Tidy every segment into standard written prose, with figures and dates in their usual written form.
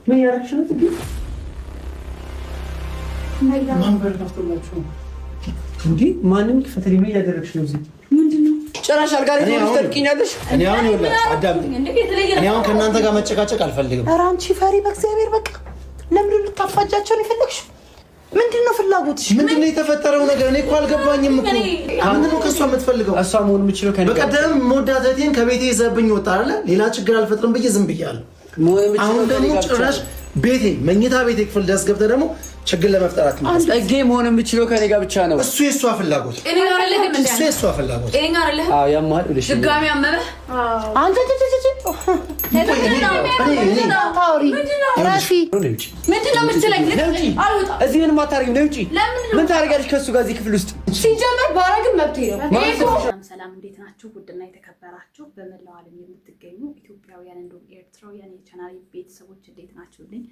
ምን ያደረግሽ ነው? ማንበር ከፍቶላችሁ እንዴ? ማንም ክፈተሪ ምን ያደረግሽ ነው? እዚህ ምንድነው? ጭራሽ አልጋ ላይ ትወድቂኛለሽ። እኔ አሁን ይኸውልህ አዳምጪኝ። እኔ አሁን ከእናንተ ጋር መጨቃጨቅ አልፈልግም። ኧረ አንቺ ፈሪ በእግዚአብሔር በቃ ለምን ልታፋጃቸው ነው የፈለግሽ? ምንድነው ፍላጎትሽ? ምንድነው የተፈጠረው ነገር? እኔ እኮ አልገባኝም እኮ። ምንድነው ከእሷ የምትፈልገው? እሷ መሆን የምችለው ከእኔ በቀደም መወዳት እህቴን ከቤቴ ይዘብኝ ወጣ አይደለ? ሌላ ችግር አልፈጥርም ብዬ ዝም ብያለሁ። አሁን ደግሞ ጭራሽ ቤቴ መኝታ ቤቴ ክፍል ድረስ ገብተህ ደግሞ ችግር ለመፍጠራት ነው። ጸጌ መሆን የምችለው ከኔ ጋር ብቻ ነው። እሱ የሷ ፍላጎት እኔ ጋር አይደለም እንዴ? እሱ የሷ ፍላጎት እኔ ጋር አይደለም። አዎ ያማል ብለሽ ድጋሚ አመመህ አንተ ምንድነው የምትለኝ? አልወጣ እዚህ ምንም አታርጊም። ነይ ውጪ። ምን ታደርጊያለሽ ከእሱ ጋር እዚህ ክፍል ውስጥ? ሲጀመር ባረግም መብቴ ነው። ሰላም እንዴት ናችሁ? ውድና የተከበራችሁ በመላው ዓለም የምትገኙ ኢትዮጵያውያን እንዲሁም ኤርትራውያን የቻናሌ ቤተሰቦች እንዴት ናችሁልኝ?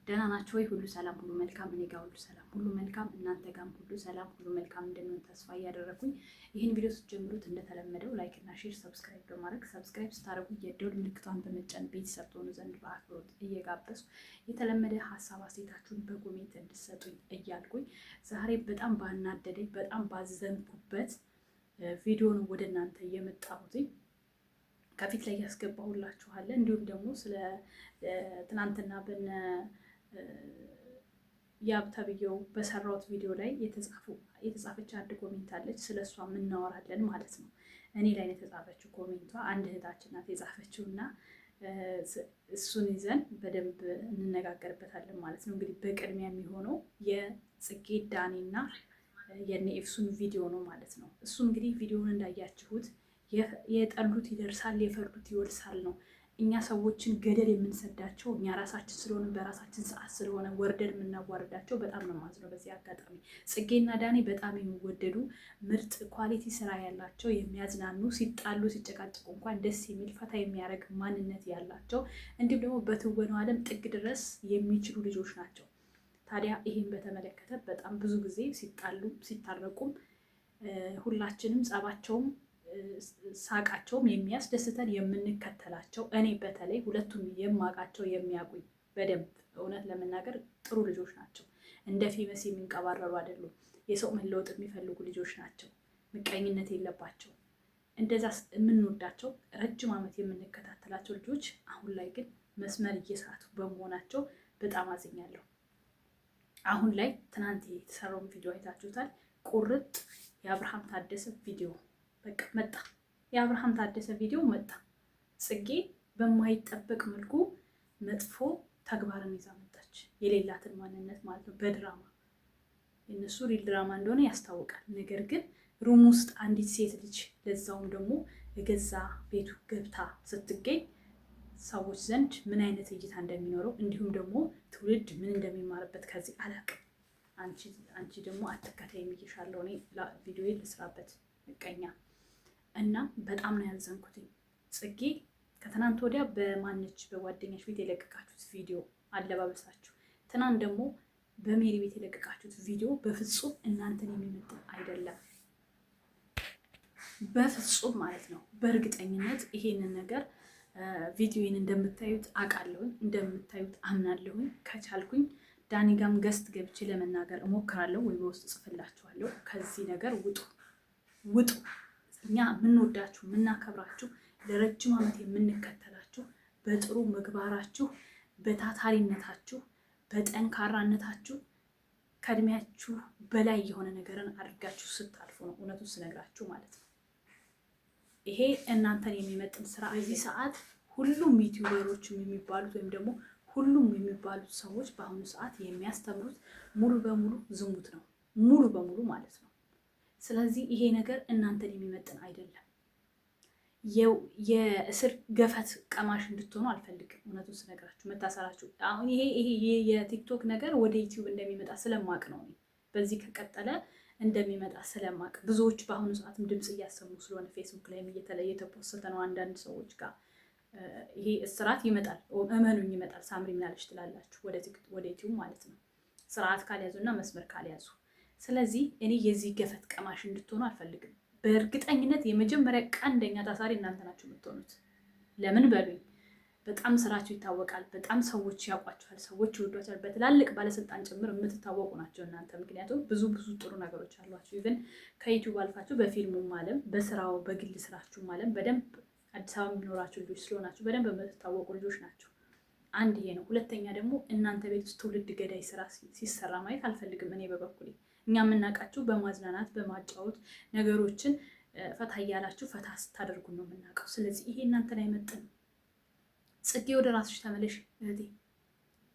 ደህና ናችሁ ወይ? ሁሉ ሰላም ሁሉ መልካም። እኔ ጋር ሁሉ ሰላም ሁሉ መልካም፣ እናንተ ጋርም ሁሉ ሰላም ሁሉ መልካም እንደሚሆን ተስፋ እያደረኩኝ ይህን ቪዲዮ ስትጀምሩት እንደተለመደው ላይክ እና ሼር ሰብስክራይብ በማድረግ ሰብስክራይብ ስታደርጉ የደወል ምልክቷን በመጫን ቤተሰብ ትሆኑ ዘንድ በአክብሮት እየጋበዝኩ የተለመደ ሀሳብ አስተያየታችሁን በኮሜንት እንድትሰጡኝ እያልኩኝ ዛሬ በጣም ባናደደኝ በጣም ባዘንኩበት ቪዲዮ ነው ወደ እናንተ የመጣሁትኝ። ከፊት ላይ ያስገባሁላችኋለሁ። እንዲሁም ደግሞ ስለ ትናንትና በነ ያብተብየው በሰራሁት ቪዲዮ ላይ የተጻፈች አንድ ኮሜንት አለች። ስለሷ እናወራለን ማለት ነው። እኔ ላይ የተጻፈችው ኮሜንቷ አንድ እህታችን ናት የጻፈችው እና እሱን ይዘን በደንብ እንነጋገርበታለን ማለት ነው። እንግዲህ በቅድሚያ የሚሆነው የጽጌ ዳኒና የነ ኤፍሱን ቪዲዮ ነው ማለት ነው። እሱ እንግዲህ ቪዲዮውን እንዳያችሁት የጠሉት ይደርሳል የፈሩት ይወርሳል ነው። እኛ ሰዎችን ገደል የምንሰዳቸው እኛ ራሳችን ስለሆነ በራሳችን ሰዓት ስለሆነ ወርደን የምናዋርዳቸው በጣም ነው ማዝነው። በዚህ አጋጣሚ ጽጌና ዳኒ በጣም የሚወደዱ ምርጥ ኳሊቲ ስራ ያላቸው የሚያዝናኑ ሲጣሉ ሲጨቃጭቁ እንኳን ደስ የሚል ፈታ የሚያደርግ ማንነት ያላቸው እንዲሁም ደግሞ በትወናው ዓለም ጥግ ድረስ የሚችሉ ልጆች ናቸው። ታዲያ ይህን በተመለከተ በጣም ብዙ ጊዜ ሲጣሉ ሲታረቁም ሁላችንም ጸባቸውም ሳቃቸውም የሚያስደስተን የምንከተላቸው እኔ በተለይ ሁለቱም የማውቃቸው የሚያውቁኝ በደንብ እውነት ለመናገር ጥሩ ልጆች ናቸው። እንደ ፌመስ የሚንቀባረሩ አይደሉም። የሰው መለወጥ የሚፈልጉ ልጆች ናቸው። ምቀኝነት የለባቸው። እንደዛ የምንወዳቸው ረጅም ዓመት የምንከታተላቸው ልጆች አሁን ላይ ግን መስመር እየሳቱ በመሆናቸው በጣም አዝኛለሁ። አሁን ላይ ትናንት የተሰራውን ቪዲዮ አይታችሁታል። ቁርጥ የአብርሃም ታደሰ ቪዲዮ በቃ መጣ። የአብርሃም ታደሰ ቪዲዮ መጣ። ጽጌ በማይጠበቅ መልኩ መጥፎ ተግባርን ይዛ መጣች። የሌላትን ማንነት ማለት ነው። በድራማ የነሱ ሪል ድራማ እንደሆነ ያስታውቃል። ነገር ግን ሩም ውስጥ አንዲት ሴት ልጅ ለዛውም ደግሞ የገዛ ቤቱ ገብታ ስትገኝ ሰዎች ዘንድ ምን አይነት እይታ እንደሚኖረው እንዲሁም ደግሞ ትውልድ ምን እንደሚማርበት ከዚህ አላውቅም። አንቺ ደግሞ አትከታይ የሚይሻለው እኔ ቪዲዮ ልስራበት ምቀኛ እና በጣም ነው ያዘንኩትኝ። ጽጌ ከትናንት ወዲያ በማነች በጓደኛች ቤት የለቀቃችሁት ቪዲዮ አለባበሳችሁ፣ ትናንት ደግሞ በሜሪ ቤት የለቀቃችሁት ቪዲዮ በፍጹም እናንተን የሚመጥን አይደለም። በፍጹም ማለት ነው። በእርግጠኝነት ይሄንን ነገር ቪዲዮን እንደምታዩት አውቃለሁኝ፣ እንደምታዩት አምናለሁኝ። ከቻልኩኝ ዳኒ ጋም ገስት ገብቼ ለመናገር እሞክራለሁ ወይ በውስጥ ጽፍላችኋለሁ። ከዚህ ነገር ውጡ። እኛ የምንወዳችሁ የምናከብራችሁ ለረጅም ዓመት የምንከተላችሁ በጥሩ ምግባራችሁ በታታሪነታችሁ በጠንካራነታችሁ ከእድሜያችሁ በላይ የሆነ ነገርን አድርጋችሁ ስታልፉ ነው እውነቱን ስነግራችሁ ማለት ነው። ይሄ እናንተን የሚመጥን ስራ በዚህ ሰዓት ሁሉም ዩቲዩበሮችም የሚባሉት ወይም ደግሞ ሁሉም የሚባሉት ሰዎች በአሁኑ ሰዓት የሚያስተምሩት ሙሉ በሙሉ ዝሙት ነው። ሙሉ በሙሉ ማለት ነው። ስለዚህ ይሄ ነገር እናንተን የሚመጥን አይደለም። የእስር ገፈት ቀማሽ እንድትሆኑ አልፈልግም። እውነቱን ስነግራችሁ መታሰራችሁ አሁን ይሄ የቲክቶክ ነገር ወደ ዩቲዩብ እንደሚመጣ ስለማቅ ነው። በዚህ ከቀጠለ እንደሚመጣ ስለማቅ ብዙዎች በአሁኑ ሰዓትም ድምፅ እያሰሙ ስለሆነ ፌስቡክ ላይ እየተፖሰተ ነው አንዳንድ ሰዎች ጋር ይሄ እስራት ይመጣል። እመኑኝ ይመጣል። ሳምሪ ምናለች ትላላችሁ ወደ ዩቲዩብ ማለት ነው። ስርዓት ካልያዙና መስመር ካልያዙ ስለዚህ እኔ የዚህ ገፈት ቀማሽ እንድትሆኑ አልፈልግም። በእርግጠኝነት የመጀመሪያ ቀንደኛ ታሳሪ እናንተ ናችሁ የምትሆኑት። ለምን በሉኝ፣ በጣም ስራችሁ ይታወቃል። በጣም ሰዎች ያውቋችኋል፣ ሰዎች ይወዷችኋል። በትላልቅ ባለስልጣን ጭምር የምትታወቁ ናቸው እናንተ። ምክንያቱም ብዙ ጥሩ ነገሮች አሏችሁ። ኢቭን ከዩቲዩብ አልፋችሁ በፊልሙም ዓለም በስራው በግል ስራችሁም ዓለም በደንብ አዲስ አበባ የሚኖራችሁ ልጆች ስለሆናችሁ በደንብ የምትታወቁ ልጆች ናቸው። አንድ ይሄ ነው። ሁለተኛ ደግሞ እናንተ ቤት ውስጥ ትውልድ ገዳይ ስራ ሲሰራ ማየት አልፈልግም እኔ በበኩሌ። እኛ የምናውቃችሁ በማዝናናት በማጫወት ነገሮችን ፈታ እያላችሁ ፈታ ስታደርጉ ነው የምናውቀው። ስለዚህ ይሄ እናንተን አይመጥንም። ጽጌ ወደ ራስሽ ተመለሽ እህቴ።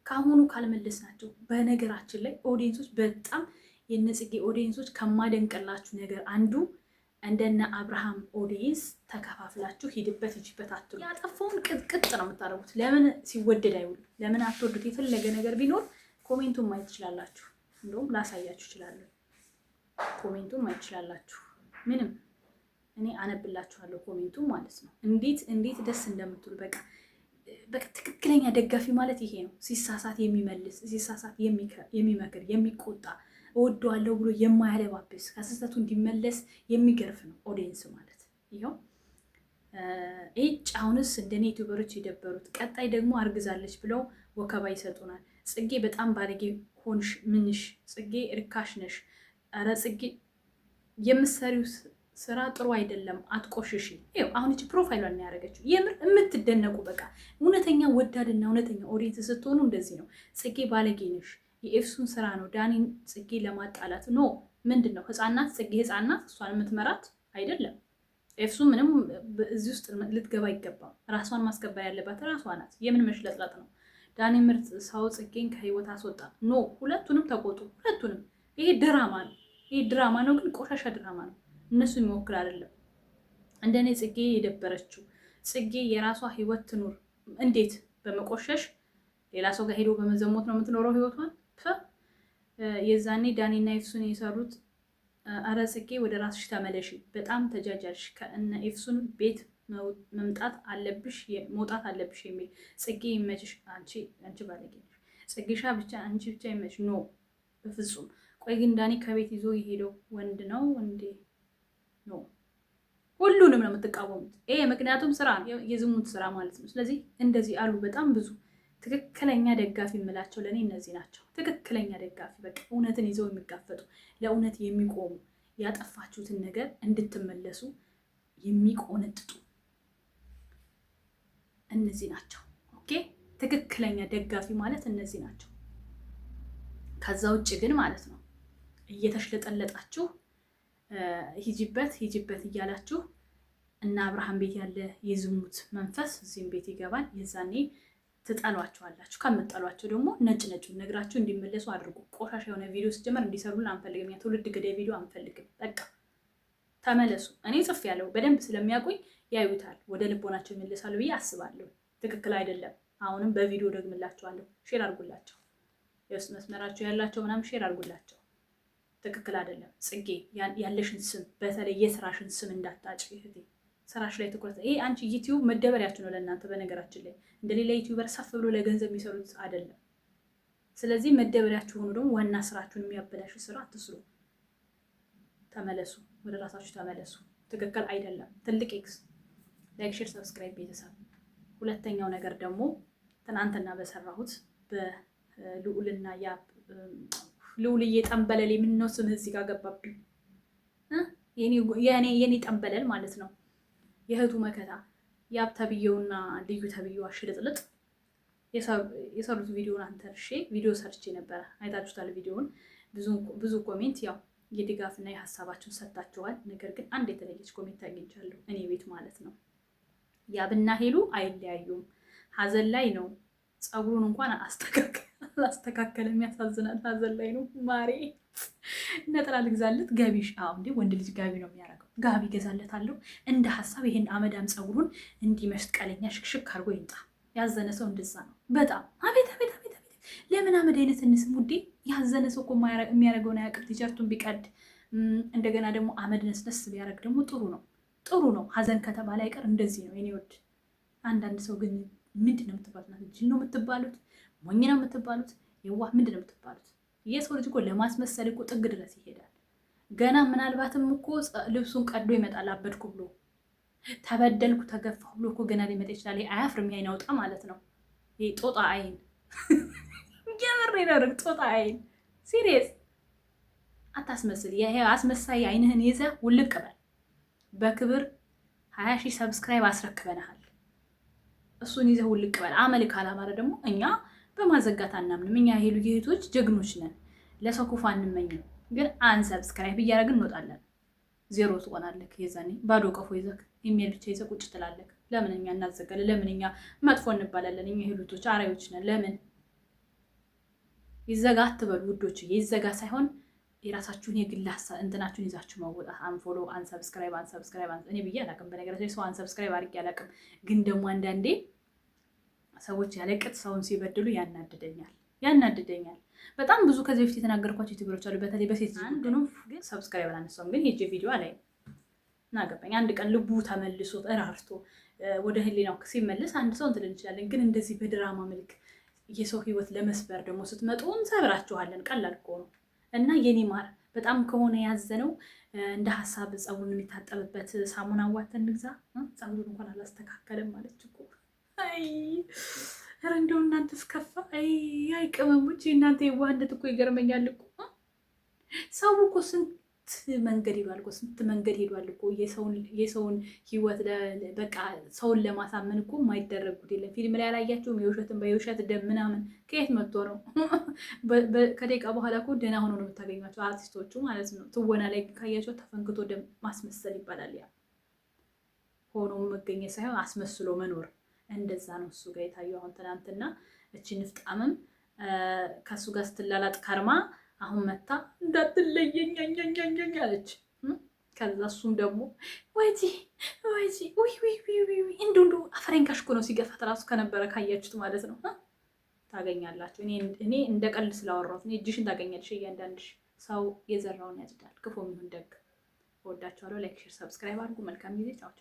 ከአሁኑ ካልመለስ ናቸው። በነገራችን ላይ ኦዲየንሶች በጣም የነ ጽጌ ኦዲየንሶች ከማደንቀላችሁ ነገር አንዱ እንደነ አብርሃም ኦዲየንስ ተከፋፍላችሁ ሂድበት ሂጅበት አትሉ። ያጠፋውን ቅጥቅጥ ነው የምታደርጉት። ለምን ሲወደድ አይውሉ? ለምን አትወዱት? የፈለገ ነገር ቢኖር ኮሜንቱን ማየት ትችላላችሁ። እንደውም ላሳያችሁ እችላለሁ። ኮሜንቱን ማየት ትችላላችሁ። ምንም እኔ አነብላችኋለሁ ኮሜንቱን ማለት ነው። እንዴት ደስ እንደምትሉ በቃ ትክክለኛ ደጋፊ ማለት ይሄ ነው። ሲሳሳት የሚመልስ፣ ሲሳሳት የሚመክር፣ የሚቆጣ፣ እወደዋለሁ ብሎ የማያለባብስ፣ ከስህተቱ እንዲመለስ የሚገርፍ ነው ኦዲየንስ ማለት ይኸው። አሁንስ እንደኔ ዩቲዩበሮች የደበሩት። ቀጣይ ደግሞ አርግዛለች ብለው ወከባ ይሰጡናል። ጽጌ በጣም ባለጌ ሆንሽ፣ ምንሽ ጽጌ ርካሽ ነሽ። ኧረ ጽጌ የምትሰሪው ስራ ጥሩ አይደለም፣ አትቆሽሽ። ይኸው አሁን እቺ ፕሮፋይሏን ነው ያደረገችው። የምር የምትደነቁ በቃ እውነተኛ ወዳድና እውነተኛ ኦዲየንስ ስትሆኑ እንደዚህ ነው። ጽጌ ባለጌ ነሽ፣ የኤፍሱን ስራ ነው ዳኒን ጽጌ ለማጣላት ኖ። ምንድን ነው ህፃናት ጽጌ ህፃናት እሷን የምትመራት አይደለም። ኤፍሱ ምንም እዚህ ውስጥ ልትገባ አይገባም። ራሷን ማስከበር ያለባት ራሷ ናት። የምን መሽለጥለጥ ነው? ዳኒ ምርጥ ሰው ጽጌን ከህይወት አስወጣ ኖ። ሁለቱንም ተቆጡ፣ ሁለቱንም። ይሄ ድራማ ነው፣ ይሄ ድራማ ነው፣ ግን ቆሻሻ ድራማ ነው። እነሱ የሚወክል አይደለም። እንደኔ ጽጌ የደበረችው ጽጌ የራሷ ህይወት ትኑር። እንዴት? በመቆሸሽ ሌላ ሰው ጋር ሄዶ በመዘሞት ነው የምትኖረው ህይወቷን። የዛኔ ዳኒና ኤፍሱን የሰሩት አረ ጽጌ ወደ ራስሽ ተመለሺ፣ በጣም ተጃጃልሽ፣ ከእነ ኤፍሱን ቤት መውጣት አለብሽ የሚል ጽጌ ይመችሽ። አንቺ ባለጌ ነሽ ጽጌሻ፣ ብቻ አንቺ ብቻ ይመችሽ። ኖ በፍጹም። ቆይ ግን ዳኒ ከቤት ይዞ የሄደው ወንድ ነው እንዴ? ኖ ሁሉንም ነው የምትቃወሙት። ይሄ ምክንያቱም ስራ የዝሙት ስራ ማለት ነው። ስለዚህ እንደዚህ አሉ በጣም ብዙ ትክክለኛ ደጋፊ የምላቸው ለእኔ እነዚህ ናቸው። ትክክለኛ ደጋፊ በቃ እውነትን ይዘው የሚጋፈጡ ለእውነት የሚቆሙ ያጠፋችሁትን ነገር እንድትመለሱ የሚቆነጥጡ እነዚህ ናቸው። ኦኬ፣ ትክክለኛ ደጋፊ ማለት እነዚህ ናቸው። ከዛ ውጭ ግን ማለት ነው እየተሽለጠለጣችሁ ሂጂበት እያላችሁ እና አብርሃም ቤት ያለ የዝሙት መንፈስ እዚህም ቤት ይገባል። የዛኔ ትጠሏቸዋላችሁ። ከምትጠሏቸው ደግሞ ነጭ ነግራችሁ እንዲመለሱ አድርጉ። ቆሻሻ የሆነ ቪዲዮ ሲጀመር እንዲሰሩልን አንፈልግም። ያ ትውልድ ገዳይ ቪዲዮ አንፈልግም። በቃ ተመለሱ። እኔ ጽፍ ያለው በደንብ ስለሚያውቁኝ ያዩታል፣ ወደ ልቦናቸው ይመለሳሉ ብዬ አስባለሁ። ትክክል አይደለም። አሁንም በቪዲዮ ደግምላቸዋለሁ። ሼር አድርጉላቸው። የውስጥ መስመራቸው ያላቸው ምናምን ሼር አድርጉላቸው። ትክክል አይደለም። ጽጌ ያለሽን ስም በተለይ የስራሽን ስም እንዳታጭ እህቴ። ስራሽ ላይ ትኩረት። ይሄ አንቺ ዩቲዩብ መደበሪያችሁ ነው ለእናንተ። በነገራችን ላይ እንደሌላ ዩቲዩበር ሰፍ ብሎ ለገንዘብ የሚሰሩት አይደለም። ስለዚህ መደበሪያችሁ ሆኖ ደግሞ ዋና ስራችሁን የሚያበላሽ ስራ አትስሩ። ተመለሱ፣ ወደ ራሳችሁ ተመለሱ። ትክክል አይደለም። ትልቅ ኤክስ። ላይክ፣ ሼር፣ ሰብስክራይብ ቤተሰብ። ሁለተኛው ነገር ደግሞ ትናንትና በሰራሁት በልዑልና ያብ ልዑልዬ ጠንበለል የምንነው ስምህ እዚህ ጋር ገባብኝ። የኔ ጠንበለል ማለት ነው። የእህቱ መከታ ያብ ተብዬውና ልዩ ተብዬው አሽልጥልጥ የሰሩት ቪዲዮን አንተርሼ ቪዲዮ ሰርቼ ነበረ። አይታችሁታል ቪዲዮውን። ብዙ ኮሜንት ያው የድጋፍና የሀሳባችሁን ሰጥታችኋል። ነገር ግን አንድ የተለየች ኮሜንት አግኝቻለሁ እኔ ቤት ማለት ነው። ያብና ሄሉ አይለያዩም፣ ሀዘን ላይ ነው። ፀጉሩን እንኳን አላስተካከለም። ያሳዝናል። ሀዘን ላይ ነው። ማሬ ነጠላ ልግዛለት ጋቢሽ። እንዴ ወንድ ልጅ ጋቢ ነው የሚያደርገው። ጋቢ ገዛለታለሁ እንደ ሀሳብ። ይሄን አመዳም ፀጉሩን እንዲመስጥ ቀለኛ ሽክሽክ አድርጎ ይምጣ። ያዘነ ሰው እንደዛ ነው በጣም። አቤት አቤት አቤት አቤት! ለምን አመድ አይነት እንስም ውዴ። ያዘነ ሰው እኮ የሚያደርገውን አያውቅም። ቲሸርቱን ቢቀድ እንደገና ደግሞ አመድ ነስነስ ቢያደርግ ደግሞ ጥሩ ነው። ሀዘን ከተባለ አይቀር እንደዚህ ነው የኔ ወድ። አንዳንድ ሰው ግን ምንድን ነው የምትባሉት? ጅል ነው የምትባሉት? ሞኝ ነው የምትባሉት? የዋህ ምንድን ነው የምትባሉት? የሰው ልጅ እኮ ለማስመሰል እኮ ጥግ ድረስ ይሄዳል። ገና ምናልባትም እኮ ልብሱን ቀዶ ይመጣል አበድኩ ብሎ። ተበደልኩ ተገፋሁ ብሎ እኮ ገና ሊመጣ ይችላል። አያፍርም። ይሄን ያውጣ ማለት ነው። ይሄ ጦጣ አይን የምሬ ነው። ጦጣ አይን ሲሪየስ አታስመስል። ይሄ አስመሳይ አይንህን ይዘህ ውልቅ በል። በክብር 20,000 ሰብስክራይብ አስረክበናል። እሱን ይዘህ ውልቅ በል። አመል ካላማረ ደግሞ እኛ በማዘጋት አናምንም። እኛ ሄሉ ጌቶች ጀግኖች ነን። ለሰው ክፉ አንመኝም። ግን አንሰብስክራይብ እያደረግን እንወጣለን። ዜሮ ትሆናለህ። የዛኔ ባዶ ቀፎ ይዘህ ኢሜል ብቻ ይዘህ ቁጭ ትላለህ። ለምን እኛ እናዘጋለን? ለምን እኛ መጥፎ እንባላለን? እኛ ሄሉቶች አራዮች ነን። ለምን ይዘጋ አትበሉ ውዶች። ይዘጋ ሳይሆን የራሳችሁን የግል እንትናችሁን ይዛችሁ መወጣት። አንፎሎ፣ አንሰብስክራይብ እኔ ብዬ አላውቅም። በነገራችን ሰው አንሰብስክራይብ አድርጌ አላውቅም። ግን ደግሞ አንዳንዴ ሰዎች ያለቅጥ ሰውን ሲበድሉ ያናድደኛል። በጣም ብዙ ከዚህ በፊት የተናገርኳቸው ዩቲዩበሮች አሉ። በተለይ በሴት አንዱንም ግን ሰብስክራይብ አላነሳውም። ግን ሄጄ ቪዲዮ አላይም። እናገባኝ አንድ ቀን ልቡ ተመልሶ እራርቶ ወደ ህሊናው ሲመልስ አንድ ሰው እንትን እንችላለን። ግን እንደዚህ በድራማ መልክ የሰው ህይወት ለመስበር ደግሞ ስትመጡ እንሰብራችኋለን። ቀላል እኮ ነው። እና የኔ ማር በጣም ከሆነ ያዘነው እንደ ሀሳብ ፀጉሩን የሚታጠብበት ሳሙና ዋተን እንግዛ። ፀጉሩን እንኳን አላስተካከለም ማለች እኮ። ኧረ እንደው እናንተ እስከፋ። አይ ቅመሞች፣ እናንተ የዋህነት እኮ ይገርመኛል እኮ። ሰው እኮ ስንት መንገድ ሄዷል እኮ የሰውን ህይወት በቃ ሰውን ለማሳመን እኮ የማይደረግ ጉድ የለም። ፊልም ላይ ያላያቸውም የውሸት ደም ምናምን ከየት መጥቶ ነው? ከደቂቃ በኋላ እኮ ደህና ሆኖ ነው የምታገኟቸው አርቲስቶቹ ማለት ነው። ትወና ላይ ካያቸው ተፈንክቶ ደም ማስመሰል ይባላል። ያ ሆኖ መገኘት ሳይሆን አስመስሎ መኖር፣ እንደዛ ነው እሱ ጋር የታየው። አሁን ትናንትና እቺ ንፍጣምም ከእሱ ጋር ስትላላጥ ከርማ አሁን መታ እንዳትለየኝ አለች። ከዛ እሱም ደግሞ ወይጂ እንዱ አፈሬን ካሽኮ ነው ሲገፋት ራሱ ከነበረ ካያችሁት ማለት ነው። ታገኛላችሁ። እኔ እንደ ቀልድ ስላወራሁት እጅሽን ታገኛለሽ። እያንዳንድሽ ሰው የዘራውን ያጭዳል። ክፉ ይሁን ደግ። እወዳችኋለሁ። ላይክ፣ ሼር፣ ሰብስክራይብ አድርጉ። መልካም ጊዜ። ቻው።